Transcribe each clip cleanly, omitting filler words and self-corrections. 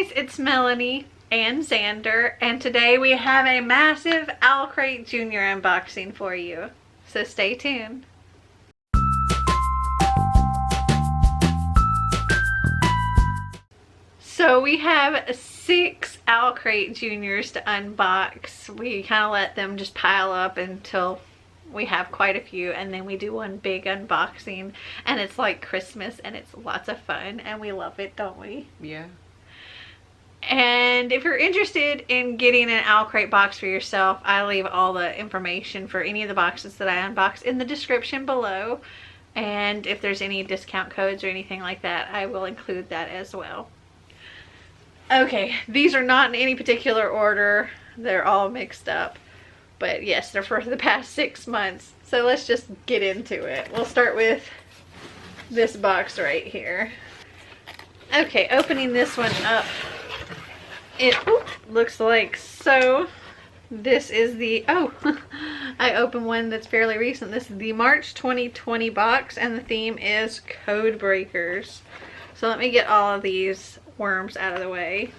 guys, it's Melanie and Xander, and today we have a massive Owlcrate Jr. unboxing for you. So stay tuned. So we have 6 Owlcrate Juniors to unbox. We kind of let them just pile up until we have quite a few, and then we do one big unboxing, and it's like Christmas and it's lots of fun and we love it, don't we? Yeah. And if you're interested in getting an Owlcrate box for yourself, I leave all the information for any of the boxes that I unbox in the description below, and if there's any discount codes or anything like that, I will include that as well. Okay, these are not in any particular order, they're all mixed up. But yes, they're for the past 6 months. So let's just get into it. We'll start with this box right here. Okay, opening this one up, it looks like so. This is the, I opened one that's fairly recent. This is the March 2020 box, and the theme is Code Breakers. So let me get all of these worms out of the way.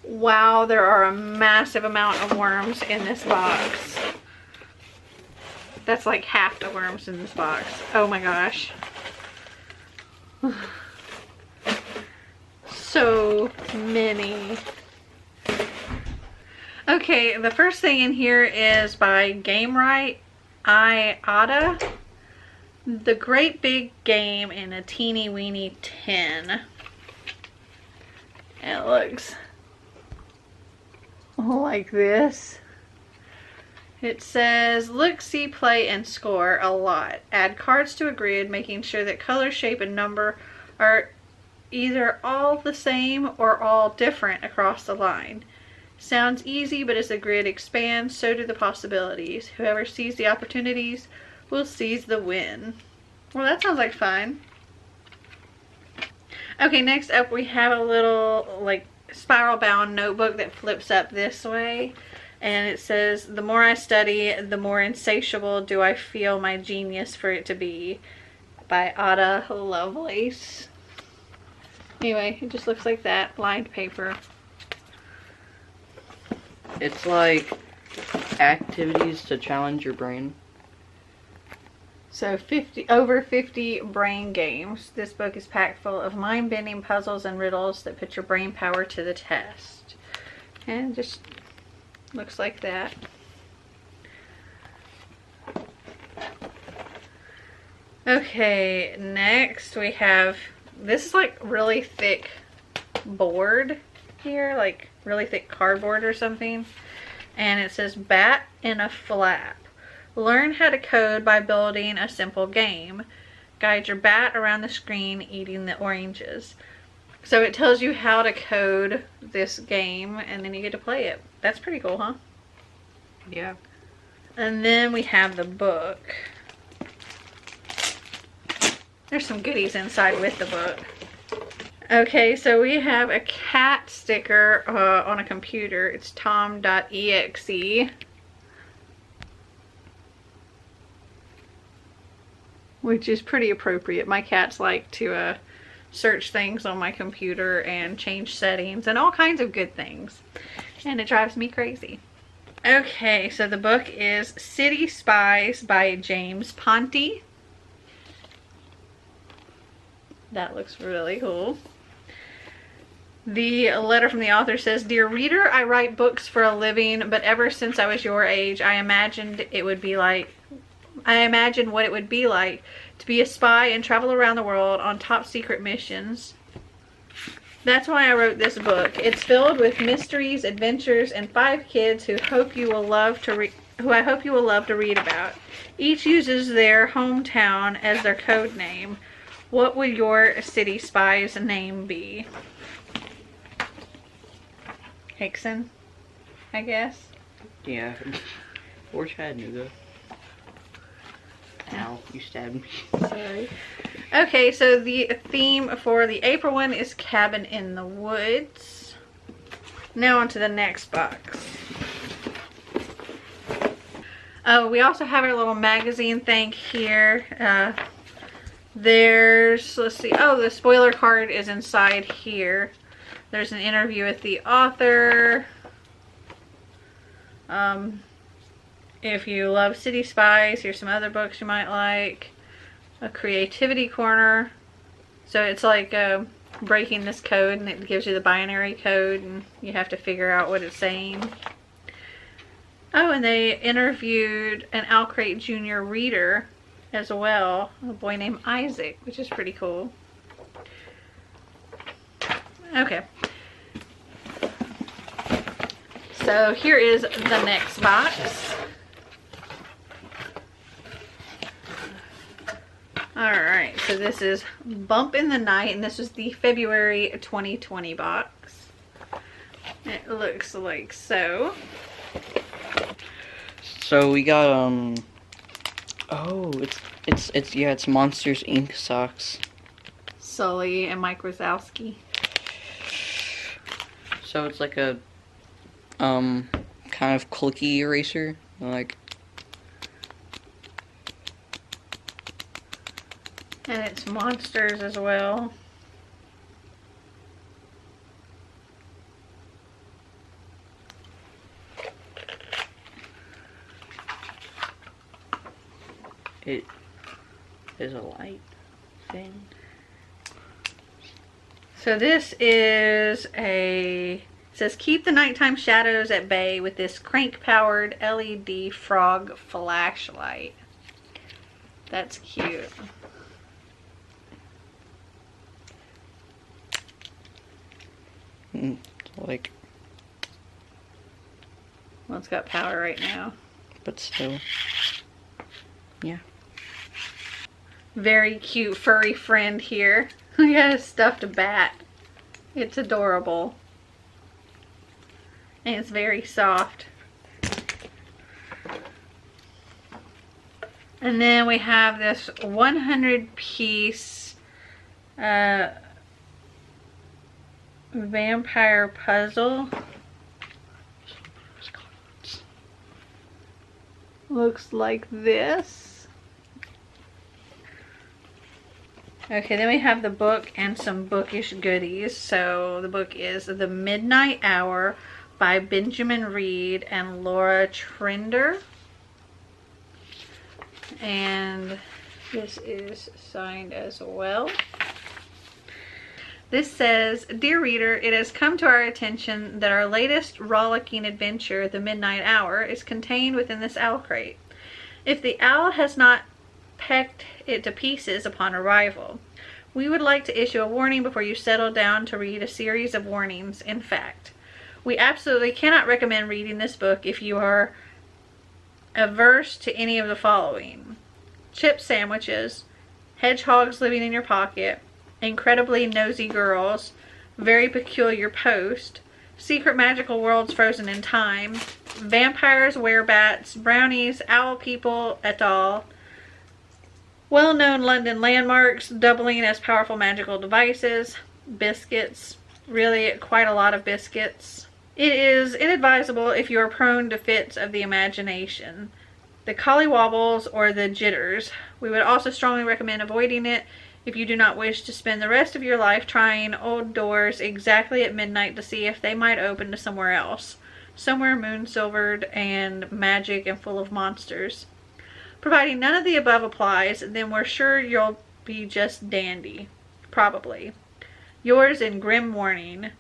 Wow, there are a massive amount of worms in this box. That's like half the worms in this box. Oh my gosh. So many. Okay, the first thing in here is by Game Right Iota. The Great Big Game in a Teeny Weeny Tin. It looks like this. It says, look, see, play, and score a lot. Add cards to a grid, making sure that color, shape, and number are either all the same or all different across the line. Sounds easy, but as the grid expands, so do the possibilities. Whoever sees the opportunities will seize the win. Well, that sounds like fun. Okay, next up we have a little like spiral bound notebook that flips up this way, and it says, the more I study, the more insatiable do I feel my genius for it to be, by Ada Lovelace. Anyway, it just looks like that, lined paper. It's like activities to challenge your brain. So over 50 brain games. This book is packed full of mind-bending puzzles and riddles that put your brain power to the test. And just looks like that. Okay, next we have, this is like really thick board here, like really thick cardboard or something. And it says, Bat in a Flap. Learn how to code by building a simple game. Guide your bat around the screen eating the oranges. So it tells you how to code this game, and then you get to play it. That's pretty cool, huh? Yeah. And then we have the book. There's some goodies inside with the book. Okay, so we have a cat sticker on a computer. It's tom.exe. Which is pretty appropriate. My cats like to search things on my computer and change settings and all kinds of good things. And it drives me crazy. Okay, so the book is City Spies by James Ponti. That looks really cool. The letter from the author says, Dear reader, I write books for a living, but ever since I was your age, I imagined what it would be like to be a spy and travel around the world on top secret missions. That's why I wrote this book. It's filled with mysteries, adventures, and 5 kids who I hope you will love to read about. Each uses their hometown as their code name. What would your city spy's name be? Hixson, I guess. Yeah. Or Chattanooga. Ow, you stabbed me. Sorry. Okay, so the theme for the April one is Cabin in the Woods. Now on to the next box. Oh, we also have our little magazine thing here. There's, let's see, oh, the spoiler card is inside here. There's an interview with the author. If you love City Spies, here's some other books you might like. A creativity corner. So it's like breaking this code, and it gives you the binary code, and you have to figure out what it's saying. Oh, and they interviewed an Owlcrate Jr. reader as well, a boy named Isaac, which is pretty cool. Okay. So here is the next box. Alright, so this is Bump in the Night, and this was the February 2020 box. It looks like so. So we got oh, it's Monsters Inc. socks. Sully and Mike Wazowski. So it's like a kind of clicky eraser, like. And it's monsters as well. It is a light thing. So this is it says keep the nighttime shadows at bay with this crank powered LED frog flashlight. That's cute. Like, well, it's got power right now. but still, yeah. Very cute furry friend here. We got a stuffed bat. It's adorable. And it's very soft. And then we have this 100-piece vampire puzzle. Looks like this. Okay, then we have the book and some bookish goodies. So the book is The Midnight Hour by Benjamin Reed and Laura Trinder. And this is signed as well. This says, Dear reader, it has come to our attention that our latest rollicking adventure, The Midnight Hour, is contained within this owl crate. If the owl has not pecked it to pieces upon arrival, we would like to issue a warning before you settle down to read a series of warnings. In fact, we absolutely cannot recommend reading this book if you are averse to any of the following: chip sandwiches, hedgehogs living in your pocket, incredibly nosy girls, very peculiar post, secret magical worlds frozen in time, vampires, werebats, brownies, owl people, et al., well-known London landmarks doubling as powerful magical devices, biscuits, really quite a lot of biscuits. It is inadvisable if you are prone to fits of the imagination, the collywobbles, or the jitters. We would also strongly recommend avoiding it if you do not wish to spend the rest of your life trying old doors exactly at midnight to see if they might open to somewhere else. Somewhere moon-silvered and magic and full of monsters. Providing none of the above applies, then we're sure you'll be just dandy. Probably. Yours in grim warning,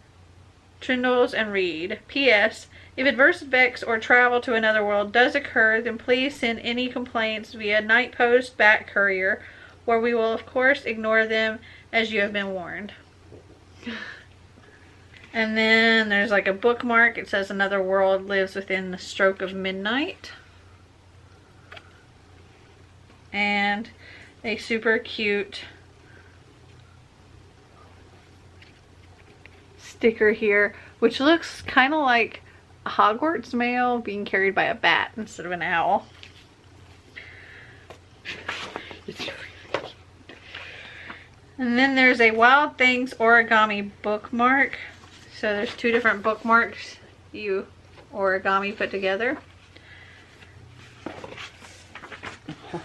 Trindles and Reed. P.S. If adverse effects or travel to another world does occur, then please send any complaints via Night Post Bat Courier, where we will of course ignore them as you have been warned. And then there's like a bookmark. It says another world lives within the stroke of midnight. And a super cute sticker here, which looks kind of like a Hogwarts mail being carried by a bat instead of an owl. And then there's a Wild Things origami bookmark. So there's two different bookmarks you origami put together.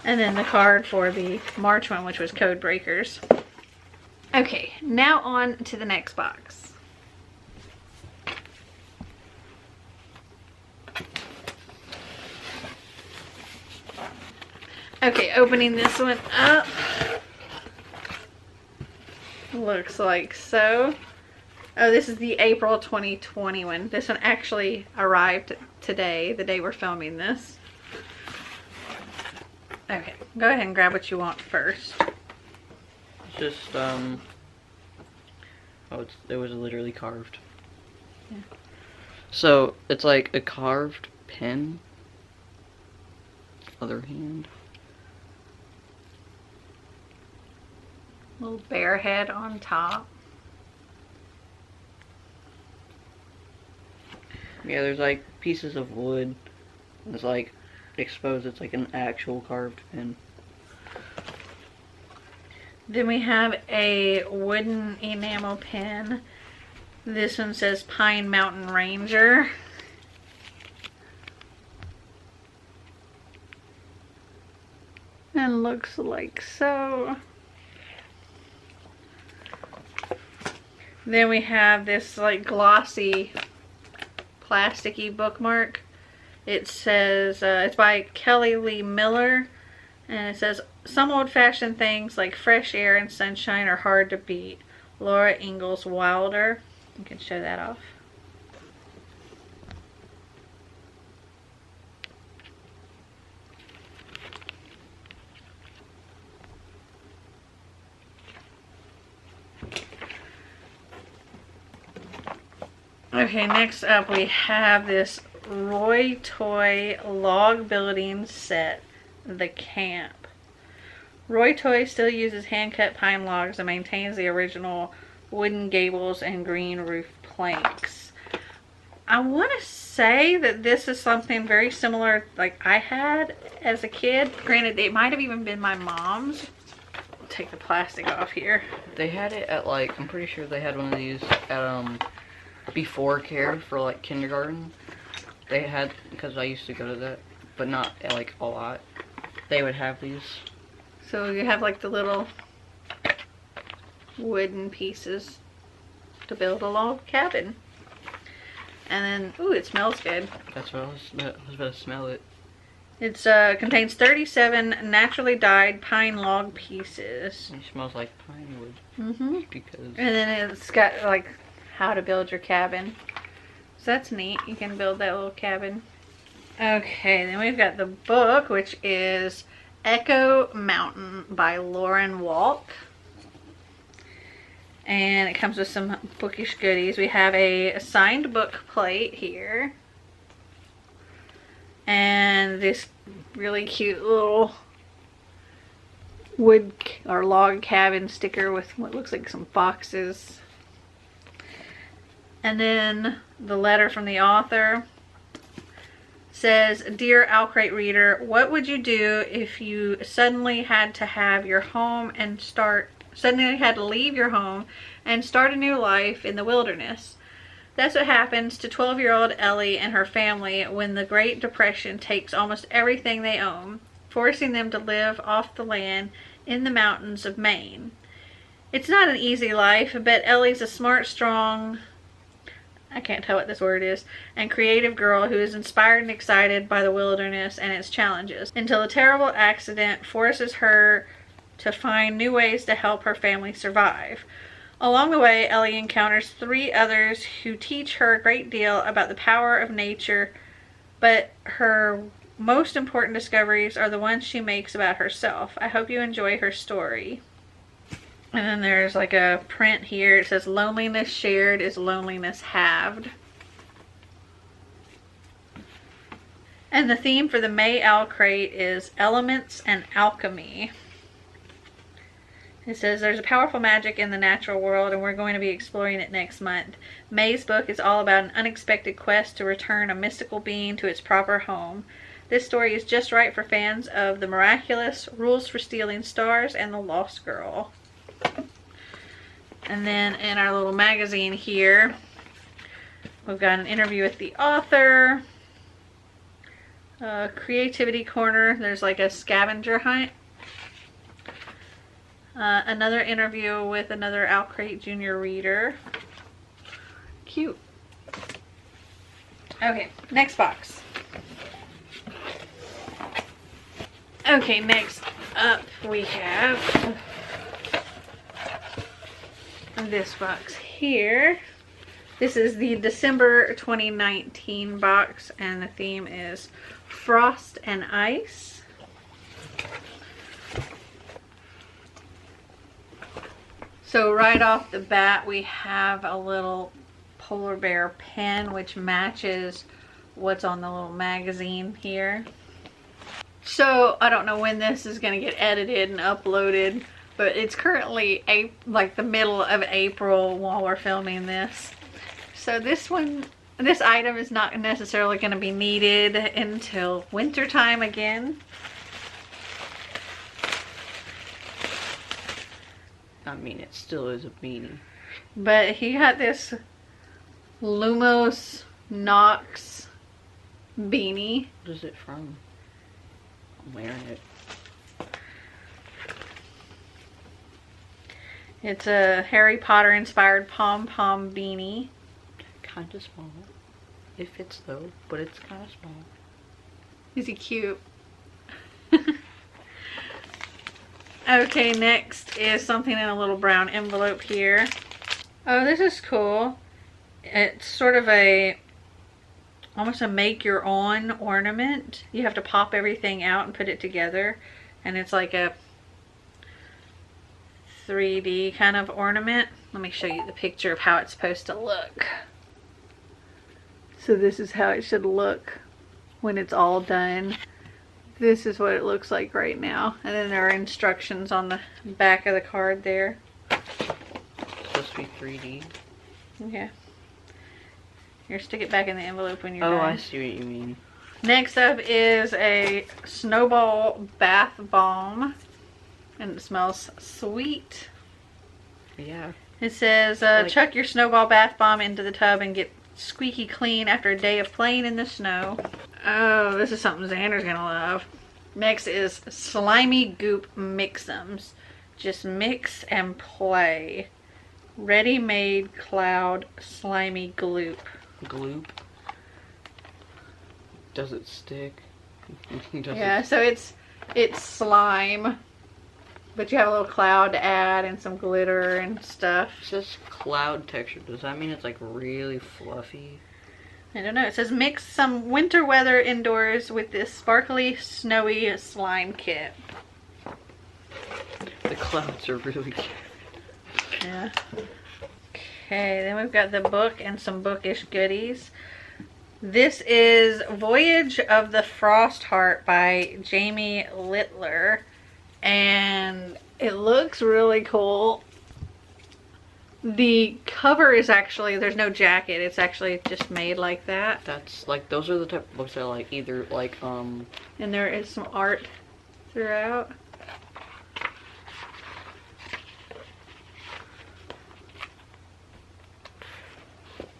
And then the card for the March one, which was Code Breakers. Okay, now on to the next box. Okay, opening this one up. Looks like so. Oh, this is the April 2020 one. This one actually arrived today, the day we're filming this. Okay, go ahead and grab what you want first. It's just, it was literally carved. Yeah. So, it's like a carved pen. Other hand. Little bear head on top. Yeah, there's like pieces of wood. It's like exposed. It's like an actual carved pen. Then we have a wooden enamel pen. This one says Pine Mountain Ranger. And looks like so. Then we have this like glossy plasticky bookmark. It says, it's by Kelly Lee Miller. And it says, some old-fashioned things like fresh air and sunshine are hard to beat. Laura Ingalls Wilder. You can show that off. Okay, next up we have this Roy Toy log building set, The Camp. Roy Toy still uses hand-cut pine logs and maintains the original wooden gables and green roof planks. I want to say that this is something very similar like I had as a kid. Granted, it might have even been my mom's. I'll take the plastic off here. They had it at like, I'm pretty sure they had one of these at Before Care for like kindergarten. They had, because I used to go to that, but not like a lot. They would have these. So you have like the little wooden pieces to build a log cabin. And then, ooh, it smells good. That's what I was about to smell it. It contains 37 naturally dyed pine log pieces. It smells like pine wood. Mm-hmm. Because. And then it's got like how to build your cabin. So that's neat. You can build that little cabin. Okay, then we've got the book, which is Echo Mountain by Lauren Walk. And it comes with some bookish goodies. We have a signed book plate here. And this really cute little wood or log cabin sticker with what looks like some foxes. And then the letter from the author says, Dear Owlcrate reader, what would you do if you suddenly had to have your home and suddenly had to leave your home and start a new life in the wilderness? That's what happens to 12-year-old Ellie and her family when the Great Depression takes almost everything they own, forcing them to live off the land in the mountains of Maine. It's not an easy life, but Ellie's a smart, strong, I can't tell what this word is, and creative girl who is inspired and excited by the wilderness and its challenges, until a terrible accident forces her to find new ways to help her family survive. Along the way, Ellie encounters 3 others who teach her a great deal about the power of nature, but her most important discoveries are the ones she makes about herself. I hope you enjoy her story. And then there's like a print here. It says, loneliness shared is loneliness halved. And the theme for the May Owlcrate is elements and alchemy. It says, there's a powerful magic in the natural world and we're going to be exploring it next month. May's book is all about an unexpected quest to return a mystical being to its proper home. This story is just right for fans of The Miraculous, Rules for Stealing Stars, and The Lost Girl. And then in our little magazine here, we've got an interview with the author, creativity corner, there's like a scavenger hunt, another interview with another Owlcrate Jr reader. Cute. Okay, next box. Okay, next up we have this box here. This is the December 2019 box, and the theme is Frost and Ice. So right off the bat, we have a little polar bear pen, which matches what's on the little magazine here. So I don't know when this is going to get edited and uploaded, but it's currently like the middle of April while we're filming this. So this item is not necessarily going to be needed until winter time again. I mean, it still is a beanie. But he got this Lumos Nox beanie. What is it from? I'm wearing it. It's a Harry Potter inspired pom-pom beanie. Kind of small. It fits though, but it's kind of small. Is he cute? Okay, next is something in a little brown envelope here. Oh, this is cool. It's sort of almost a make your own ornament. You have to pop everything out and put it together, and it's like a 3D kind of ornament. Let me show you the picture of how it's supposed to look. So this is how it should look when it's all done. This is what it looks like right now. And then there are instructions on the back of the card there. It's supposed to be 3D. Okay. Here, stick it back in the envelope when you're done. done. I see what you mean. Next up is a Snowball Bath Bomb. And it smells sweet. Yeah. It says, chuck your Snowball Bath Bomb into the tub and get squeaky clean after a day of playing in the snow. Oh, this is something Xander's gonna love. Next is Slimy Goop Mix-Ems. Just mix and play. Ready-made cloud slimy gloop. Gloop? Does it stick? Yeah, so it's slime, but you have a little cloud to add and some glitter and stuff. It says cloud texture. Does that mean it's like really fluffy? I don't know. It says mix some winter weather indoors with this sparkly, snowy slime kit. The clouds are really cute. Yeah. Okay, then we've got the book and some bookish goodies. This is Voyage of the Frost Heart by Jamie Littler. And it looks really cool. The cover is actually, there's no jacket. It's actually just made like that. That's like, those are the type of books that I like, either like, And there is some art throughout.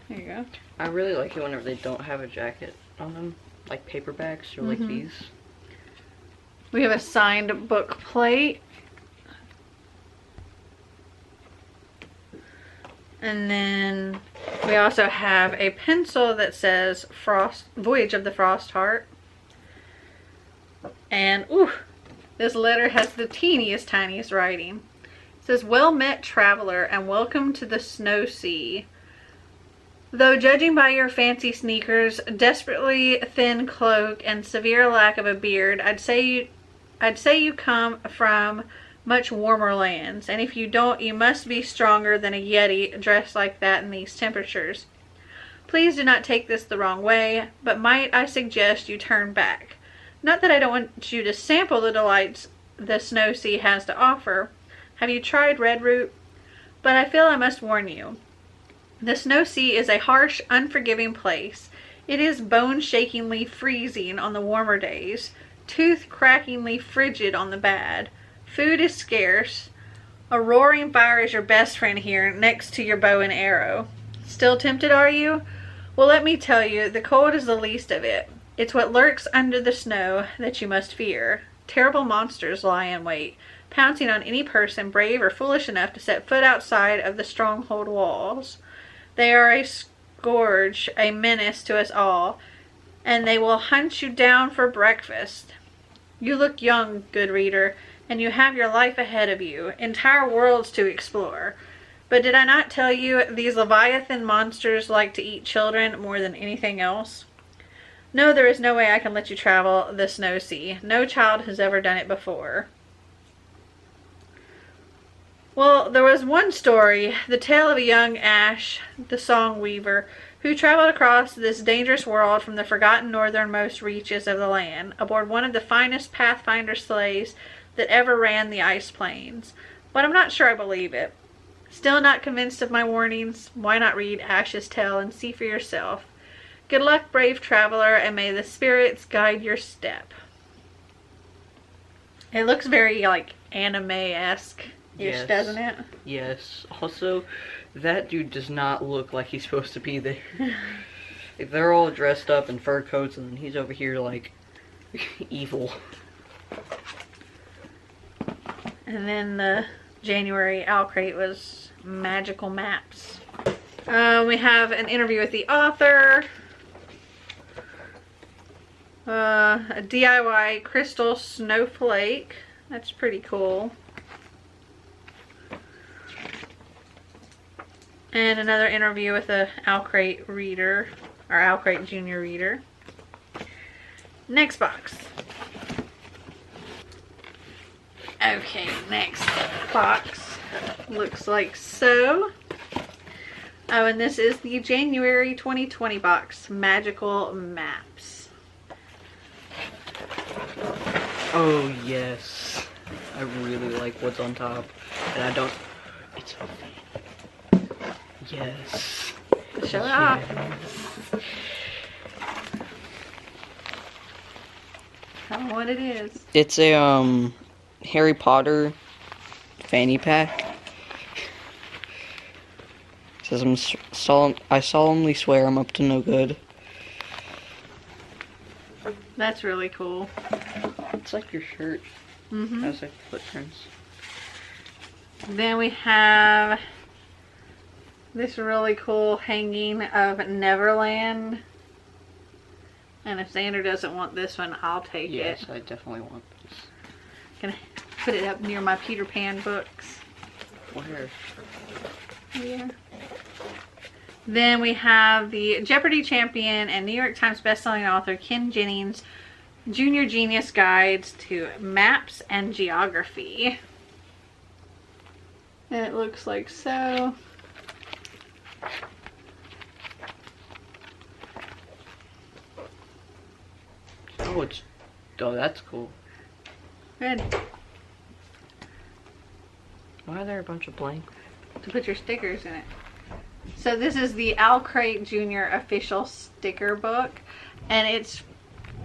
There you go. I really like it whenever they don't have a jacket on them. Like paperbacks or like these. We have a signed book plate. And then we also have a pencil that says Voyage of the Frost Heart. And, ooh, this letter has the teeniest, tiniest writing. It says, well met traveler and welcome to the snow sea. Though judging by your fancy sneakers, desperately thin cloak, and severe lack of a beard, I'd say you come from much warmer lands, and if you don't, you must be stronger than a Yeti dressed like that in these temperatures. Please do not take this the wrong way, but might I suggest you turn back. Not that I don't want you to sample the delights the snow sea has to offer. Have you tried red root? But I feel I must warn you. The snow sea is a harsh, unforgiving place. It is bone-shakingly freezing on the warmer days, tooth-crackingly frigid on the bad. Food is scarce. A roaring fire is your best friend here, next to your bow and arrow. Still tempted, are you? Well, let me tell you, the cold is the least of it. It's what lurks under the snow that you must fear. Terrible monsters lie in wait, pouncing on any person brave or foolish enough to set foot outside of the stronghold walls. They are a scourge, a menace to us all, and they will hunt you down for breakfast. You look young, good reader, and you have your life ahead of you, entire worlds to explore. But did I not tell you these Leviathan monsters like to eat children more than anything else? No, there is no way I can let you travel the snow sea. No child has ever done it before. Well, there was one story, the tale of a young Ash, the song weaver, who traveled across this dangerous world from the forgotten northernmost reaches of the land, aboard one of the finest Pathfinder sleighs that ever ran the ice plains. But I'm not sure I believe it. Still not convinced of my warnings? Why not read Ash's tale and see for yourself? Good luck, brave traveler, and may the spirits guide your step. It looks very, like, anime-esque-ish, Yes. doesn't it? Yes. Also, that dude does not look like he's supposed to be there. Like, they're all dressed up in fur coats, and he's over here, like, evil. And then the January Owlcrate was magical maps. We have an interview with the author. A DIY crystal snowflake. That's pretty cool. And another interview with a Owlcrate reader, or Owlcrate Jr. reader. Next box. Okay, next box looks like so. Oh, and this is the January 2020 box, Magical Maps. Oh, yes. I really like what's on top. And I don't... It's so fan. Yes. Show it off. Yes. I don't know what it is. It's a, Harry Potter fanny pack. It says, I solemnly swear I'm up to no good. That's really cool. It's like your shirt. Mm-hmm. Has like footprints. Then we have this really cool hanging of Neverland. And if Xander doesn't want this one, I'll take it. Yes, I definitely want this. Gonna put it up near my Peter Pan books. Where? Yeah. Then we have the Jeopardy champion and New York Times bestselling author Ken Jennings' Junior Genius Guides to Maps and Geography. And it looks like so. Oh, that's cool. Good. Why are there a bunch of blank? To put your stickers in it. So this is the Owlcrate Jr. official sticker book. And it's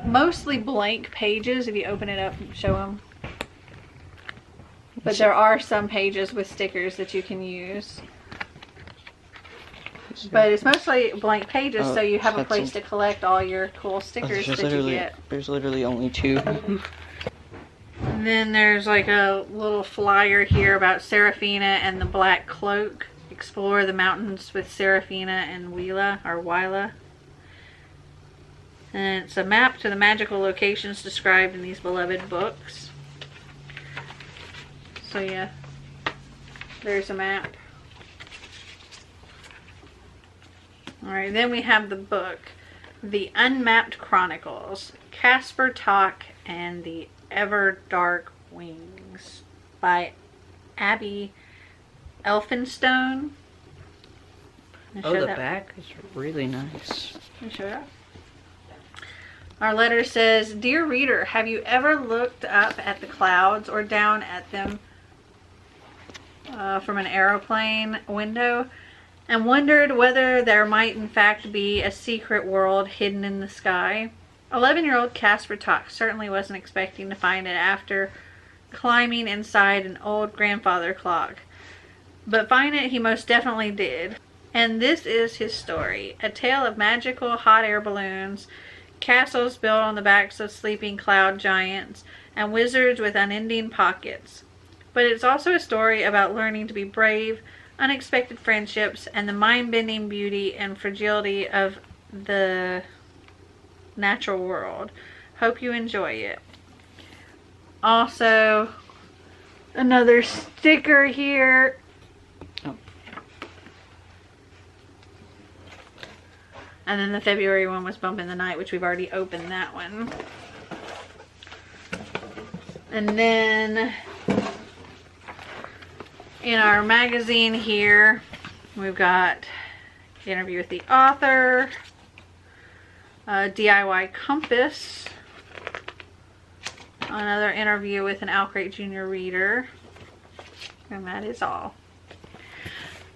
mostly blank pages. If you open it up and show them. But there are some pages with stickers that you can use. But it's mostly blank pages, so you have a place to collect all your cool stickers that you get. There's literally only 2. And then there's like a little flyer here about Seraphina and the Black Cloak. Explore the mountains with Seraphina and Wila. And it's a map to the magical locations described in these beloved books. So yeah, there's a map. Alright, then we have the book, The Unmapped Chronicles, Casper Tock and the Ever Dark Wings by Abby Elphinstone. Oh, the back is really nice. Let me show it up. Our letter says, Dear reader, have you ever looked up at the clouds or down at them from an aeroplane window and wondered whether there might in fact be a secret world hidden in the sky? 11-year-old Casper Tock certainly wasn't expecting to find it after climbing inside an old grandfather clock. But find it he most definitely did. And this is his story. A tale of magical hot air balloons, castles built on the backs of sleeping cloud giants, and wizards with unending pockets. But it's also a story about learning to be brave, unexpected friendships, and the mind-bending beauty and fragility of the natural world. Hope you enjoy it. Also, another sticker here. Oh. And then the February one was Bump in the Night, which we've already opened that one. And then in our magazine here, we've got the interview with the author, a DIY compass, another interview with an Owlcrate Jr reader, and that is all.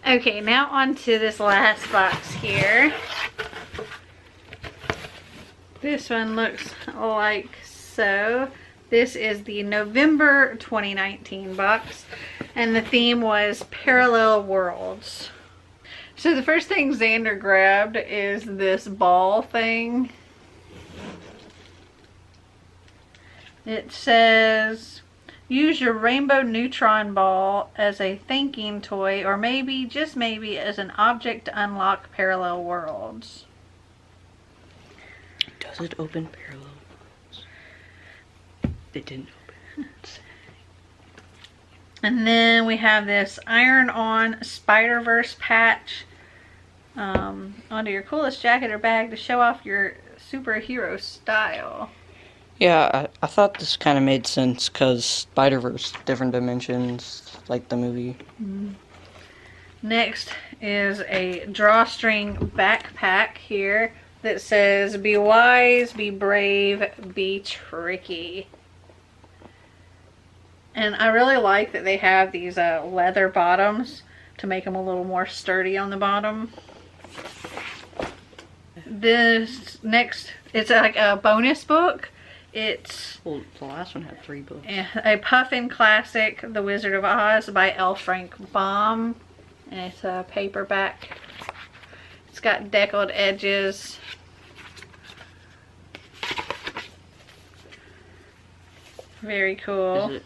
Okay, now on to this last box here. This one looks like so. This is the November 2019 box, and the theme was Parallel Worlds. So the first thing Xander grabbed is this ball thing. It says, use your rainbow neutron ball as a thinking toy, or maybe, just maybe, as an object to unlock parallel worlds. Does it open parallel worlds? It didn't open. And then we have this iron-on Spider-Verse patch onto your coolest jacket or bag to show off your superhero style. Yeah, I thought this kind of made sense because Spider-Verse, different dimensions, like the movie. Next is a drawstring backpack here that says, be wise, be brave, be tricky. And I really like that they have these leather bottoms to make them a little more sturdy on the bottom. This next, it's like a bonus book. It's Well, the last one had 3 books. a Puffin classic, The Wizard of Oz by L. Frank Baum. And it's a paperback. It's got deckled edges. Very cool. Is it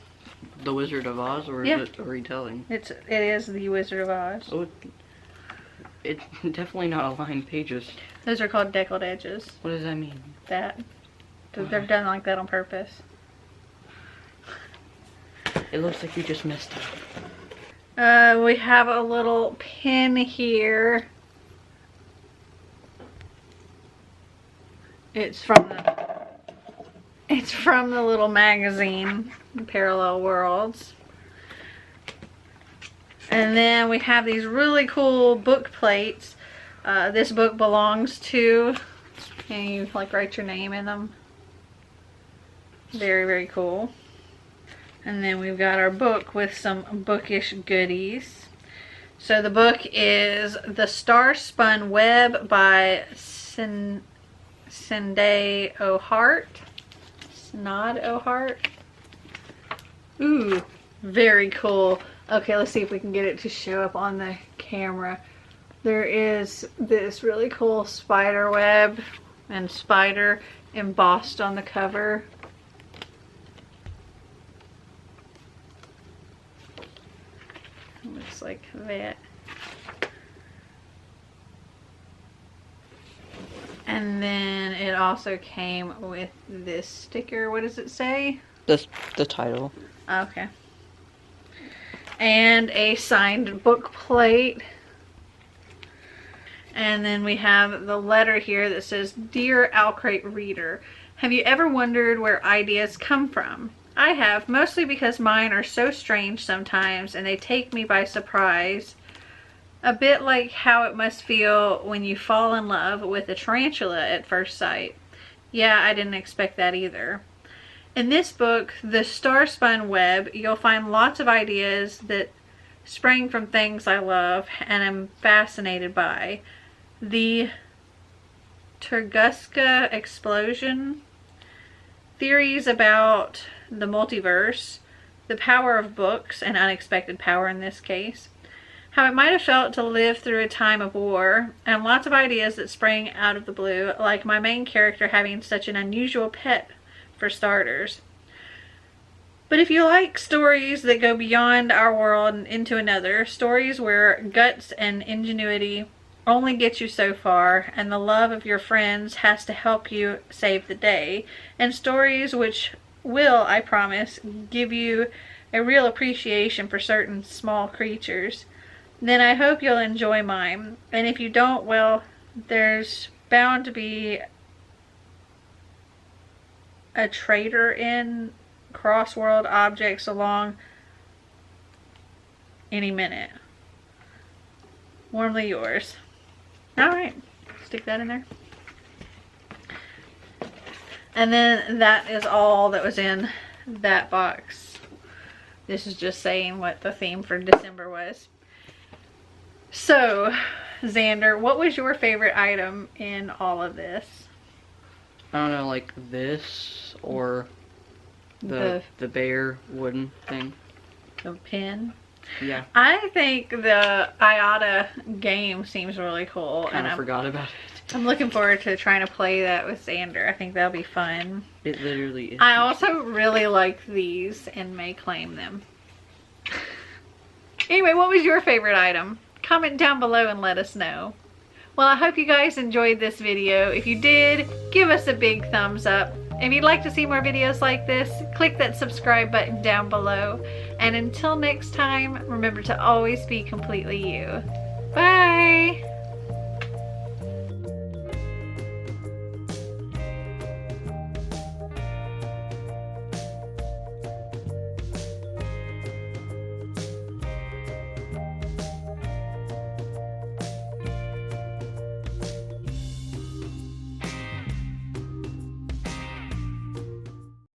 The Wizard of Oz, or Yeah. is it a retelling? It is The Wizard of Oz. Oh, it's definitely not aligned pages. Those are called deckled edges. What does that mean? That. They're done like that on purpose. It looks like you just messed up. We have a little pin here. It's from the little magazine, Parallel Worlds. And then we have these really cool book plates. This book belongs to, and you like write your name in them. Very, very cool. And then we've got our book with some bookish goodies. So the book is The Star Spun Web by Sinde O'Hart. Snod O'Hart. Ooh, very cool. Okay, let's see if we can get it to show up on the camera. There is this really cool spider web and spider embossed on the cover. Looks like that. And then it also came with this sticker. What does it say? The title. Okay. And a signed book plate. And then we have the letter here that says, Dear Owlcrate Reader, have you ever wondered where ideas come from? I have, mostly because mine are so strange sometimes and they take me by surprise. A bit like how it must feel when you fall in love with a tarantula at first sight. Yeah, I didn't expect that either. In this book, The Star Spun Web, you'll find lots of ideas that spring from things I love and am fascinated by. The Tunguska explosion, theories about the multiverse, the power of books, and unexpected power in this case, how it might have felt to live through a time of war, and lots of ideas that sprang out of the blue, like my main character having such an unusual pet, for starters. But if you like stories that go beyond our world and into another, stories where guts and ingenuity only get you so far, and the love of your friends has to help you save the day, and stories which will, I promise, give you a real appreciation for certain small creatures, then I hope you'll enjoy mine. And if you don't, well, there's bound to be a trader in cross-world objects along any minute. Warmly yours. Alright, stick that in there. And then that is all that was in that box. This is just saying what the theme for December was. So, Xander, what was your favorite item in all of this? I don't know, like this or the bear wooden thing. The pin? Yeah. I think the IATA game seems really cool. Kind of forgot about it. I'm looking forward to trying to play that with Xander. I think that'll be fun. It literally is. I also really like these and may claim them. Anyway, what was your favorite item? Comment down below and let us know. Well, I hope you guys enjoyed this video. If you did, give us a big thumbs up. If you'd like to see more videos like this, click that subscribe button down below. And until next time, remember to always be completely you. Bye!